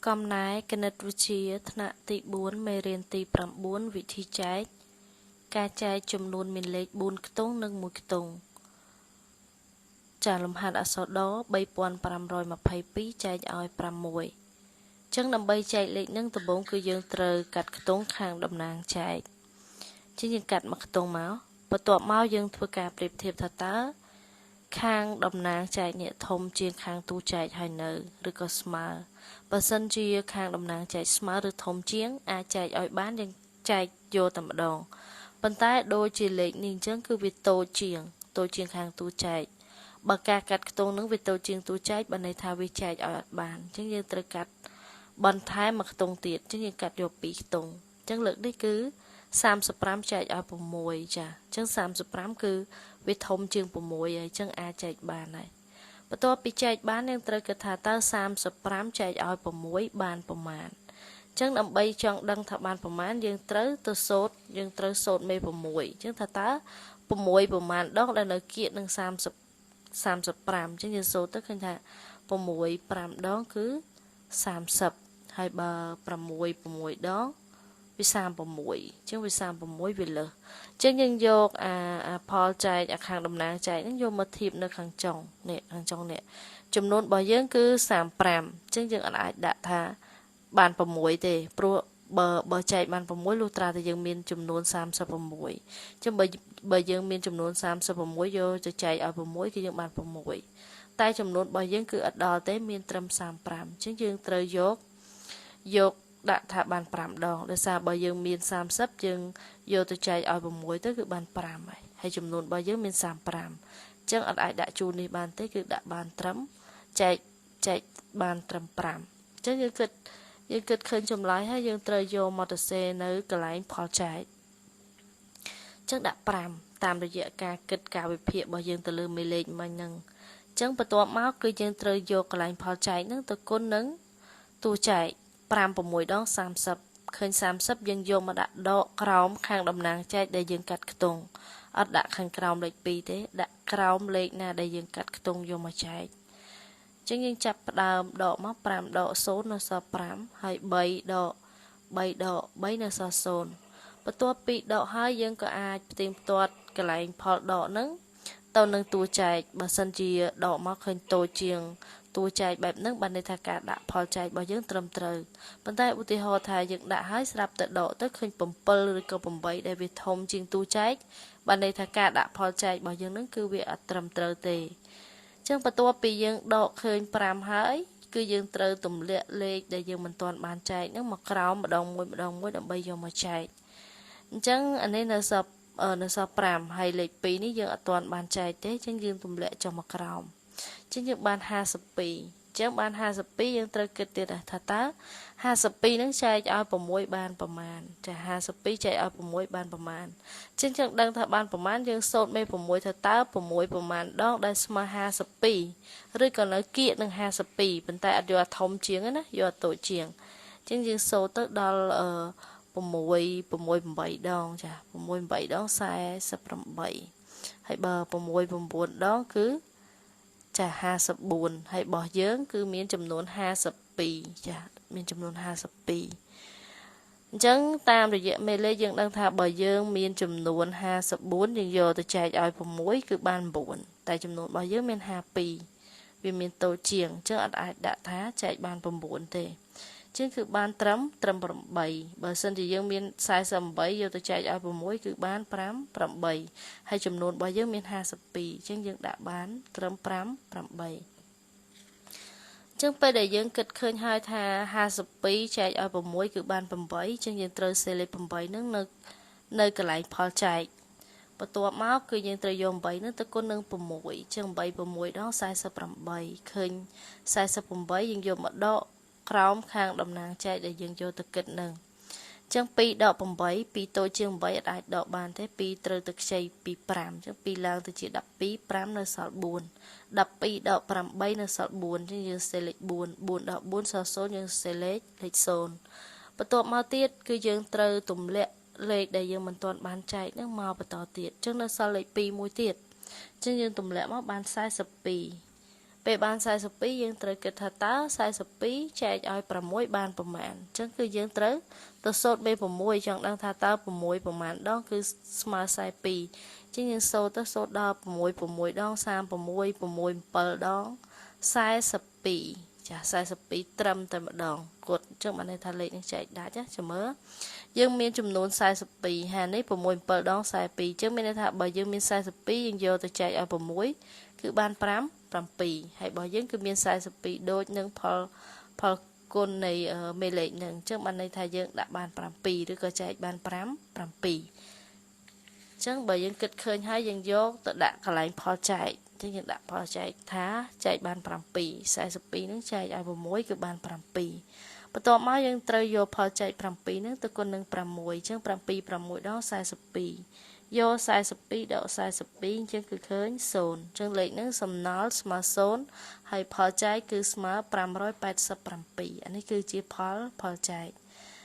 កំណែគណិតវិទ្យាថ្នាក់ទី4មេរៀនទី9វិធីចែកការចែកចំនួនមានលេខ4ខ្ទង់និង1ខ្ទង់ចាលំហាត់អក្សរដ3522ចែកឲ្យ6ចឹងដើម្បីចែកលេខនឹងដំបូងគឺយើងត្រូវកាត់ខ្ទង់ខាងតំណាងចែកចឹងយើងកាត់មួយខ្ទង់មកបន្ទាប់មកយើងធ្វើការប្រៀបធៀបថាតើខាងតំណាងចែកនេះធំជាងខាងតួចែកហើយនៅឬក៏ស្មើបើសិនជាខាងតំណាងចែកស្មើឬធំជាងអាចចែកឲ្យបានយើងចែកយកតែម្ដងប៉ុន្តែដូចជាលេខនេះអញ្ចឹងគឺវាតូចជាងខាងតួចែកបើការកាត់ខ្ទង់នឹងវាតូចជាងតួចែកបើន័យថាវាចែកឲ្យអត់បានអញ្ចឹងយើងត្រូវកាត់បន្ថែមមួយខ្ទង់ទៀតអញ្ចឹងយើងកាត់យក2ខ្ទង់អញ្ចឹងលើកនេះគឺ35ចែកឲ្យ6ចាអញ្ចឹង35គឺវាធំជាង6ហើយអញ្ចឹងអាចចែកបានហើយបន្ទាប់ពីចែកបានយើងត្រូវគិតថាតើ35ចែកឲ្យ6បានប្រមាណអញ្ចឹងដើម្បីចង់ដឹងថាបានប្រមាណយើងត្រូវទៅសូត្រមេ6អញ្ចឹងថាតើ6ប្រមាណដងដែលនៅគៀកនឹង35អញ្ចឹងយើងសូត្រទៅឃើញថា6 5ដងគឺ30ហើយបើ6ដងវា36អញ្ចឹងវា36វាលើសអញ្ចឹងយើងយកអាផលចែកខាងតំណាងចែកហ្នឹងយកមកធៀបនៅខាងចុងនេះចំនួនរបស់យើងគឺ35អញ្ចឹងយើងអាចដាក់ថាបាន6ទេព្រោះបើចែកបាន6លុះត្រាតែយើងមានចំនួន36អញ្ចឹងបើយើងមានចំនួន36យកទៅចែកឲ្យ6គឺយើងបាន6តែចំនួនរបស់យើងគឺអត់ដល់ទេមានត្រឹម35អញ្ចឹងយើងត្រូវយកដាក់ថាបាន5ដងដោយសារបើយើងមាន30យើងយកទៅចែកឲ្យ6ទៅគឺបាន5ហើយចំនួនរបស់យើងមាន35អញ្ចឹងអត់អាចដាក់ជួរនេះបានទេគឺដាក់បានត្រឹមចែកបានត្រឹម5អញ្ចឹងយើងគិតឃើញចម្លើយហើយយើងត្រូវយកមកទៅសេនៅកន្លែងផលចែកអញ្ចឹងដាក់5តាមរយៈការគិតការវិភាគរបស់យើងទៅលើមេលេខមិញហ្នឹងអញ្ចឹងបន្ទាប់មកគឺយើងត្រូវយកកន្លែងផលចែកហ្នឹងទៅគុណនឹងតួចែក5 6ដង30ឃើញ30យើងយកមកដាក់ដកក្រោមខាងតំណាងចែកដែលយើងកាត់ខ្ទង់អត់ដាក់ខាងក្រោមលេខ2ទេដាក់ក្រោមលេខណាដែលយើងកាត់ខ្ទង់យកមកចែកអញ្ចឹងយើងចាប់ផ្ដើមដកមក5ដក0នៅសល់5ហើយ3ដក3នៅសល់0បន្ទាប់ពីដកហើយយើងក៏អាចផ្ទៀងផ្ទាត់កន្លែងផលដកហ្នឹងទៅនឹងតួចែកបើសិនជាដកមកឃើញតូចជាងតួចែកបែបហ្នឹងបានន័យថាការដាក់ផលចែករបស់យើងត្រឹមត្រូវប៉ុន្តែឧទាហរណ៍ថាយើងដាក់ហើយស្រាប់តែដកទៅឃើញ7ឬក៏8ដែលវាធំជាងតួចែកបានន័យថាការដាក់ផលចែករបស់យើងហ្នឹងគឺវាអត់ត្រឹមត្រូវទេអញ្ចឹងបន្ទាប់ពីយើងដកឃើញ5ហើយគឺយើងត្រូវទម្លាក់លេខដែលយើងមិនទាន់បានចែកហ្នឹងមកក្រោមម្ដងមួយដើម្បីយកមកចែកអញ្ចឹងអានេះនៅសល់5ហើយលេខ2នេះយើងអត់ទាន់បានចែកទេអញ្ចឹងយើងទម្លាក់ចុះមកក្រោមអញ្ចឹងយើងបាន52អញ្ចឹងបាន52យើងត្រូវគិតទៀតថាតើ52នឹងចែកឲ្យ6បានប្រមាណចា52ចែកឲ្យ6បានប្រមាណអញ្ចឹងដឹងថាបានប្រមាណយើងសូត្រមេ6ថាតើ6ប្រមាណដងដែលស្មើ52ឬក៏នៅគៀកនឹង52ប៉ុន្តែអត់យកអាធំជាងណាយកអាតូចជាងអញ្ចឹងយើងសូត្រទៅដល់6 8ដងចា6 8ដង48ហើយបើ6 9ដងគឺចា54ហើយរបស់យើងគឺមានចំនួន52ចាមានចំនួន52អញ្ចឹងតាមរយៈមេលេខយើងដឹងថាបើយើងមានចំនួន54យើងយកទៅចែកឲ្យ6គឺបាន9តែចំនួនរបស់យើងមាន52វាមានតូចជាងអញ្ចឹងអត់អាចដាក់ថាចែកបាន9ទេជាងគឺបានត្រឹម8បើសិនជាយើងមាន48យកទៅចែកឲ្យ6គឺបាន8ហើយចំនួនរបស់យើងមាន52អញ្ចឹងយើងដាក់បានត្រឹម8អញ្ចឹងពេលដែលយើងគិតឃើញហើយថា52ចែកឲ្យ6គឺបាន8អញ្ចឹងយើងត្រូវសេលេខ8នឹងនៅកន្លែងផលចែកបន្ទាប់មកគឺយើងត្រូវយក8នឹងទៅគុណនឹង6អញ្ចឹង8 6ដង48ឃើញ48យើងយកមកដកក្រោមខាងតំណាងចែកដែលយើងយកទៅគិតនឹងអញ្ចឹង2ដក8 2តូចជាង8អត់អាចដកបានទេ2ត្រូវទៅខ្ចីពី5អញ្ចឹង2ឡើងទៅជា12 5នៅសល់4 12ដក8នៅសល់4អញ្ចឹងយើងសេលេខ4 4ដក4សល់0យើងសេលេខ0បន្ទាប់មកទៀតគឺយើងត្រូវទម្លាក់លេខដែលយើងមិនទាន់បានចែកនឹងមកបន្តទៀតអញ្ចឹងនៅសល់លេខ2មួយទៀតអញ្ចឹងយើងទម្លាក់មកបាន42 ពេលបាន42យើងត្រូវគិតថាតើ42ចែកឲ្យ6បានប្រមាណអញ្ចឹងគឺយើងត្រូវទៅសូត្រ B6 ចង់ដឹងថាតើ6ប្រមាណដងគឺស្មើ42អញ្ចឹងយើងសូត្រទៅសូត្រដល់6ដង36 6 7ដង42ចា42ត្រឹមតែម្ដងគត់អញ្ចឹងបានន័យថាលេខនេះចែកដាច់ណាចាំមើលយើងមានចំនួន42ហើយនេះ6 7ដង42អញ្ចឹងមានន័យថាបើយើងមាន42យើងយកទៅចែកឲ្យ6គឺបាន5 7ហើយរបស់យើងគឺមាន42ដូចនឹងផលគុណនៃមេលេខនឹងអញ្ចឹងបានន័យថាយើងដាក់បាន7ឬក៏ចែកបាន5 7អញ្ចឹងបើយើងគិតឃើញហើយយើងយកទៅដាក់កន្លែងផលចែកអញ្ចឹងយើងដាក់ផលចែកថាចែកបាន7 42នឹងចែកឲ្យ6គឺបាន7បន្ទាប់មកយើងត្រូវយកផលចែក7នឹងទៅគុណនឹង6អញ្ចឹង7 6ដង42យក42ដក42អញ្ចឹងគឺឃើញ0អញ្ចឹងលេខហ្នឹងសំណល់ស្មើ0ហើយផលចែកគឺស្មើ587អានេះគឺជាផលចែក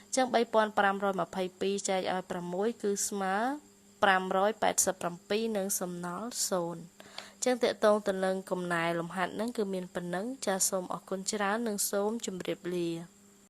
អញ្ចឹង3522ចែកឲ្យ6គឺស្មើ587និងសំណល់0អញ្ចឹងតកតងទៅនឹងកំណែលំហាត់ហ្នឹងគឺមានប៉ុណ្ណឹងចាសសូមអរគុណច្រើននិងសូមជម្រាបលា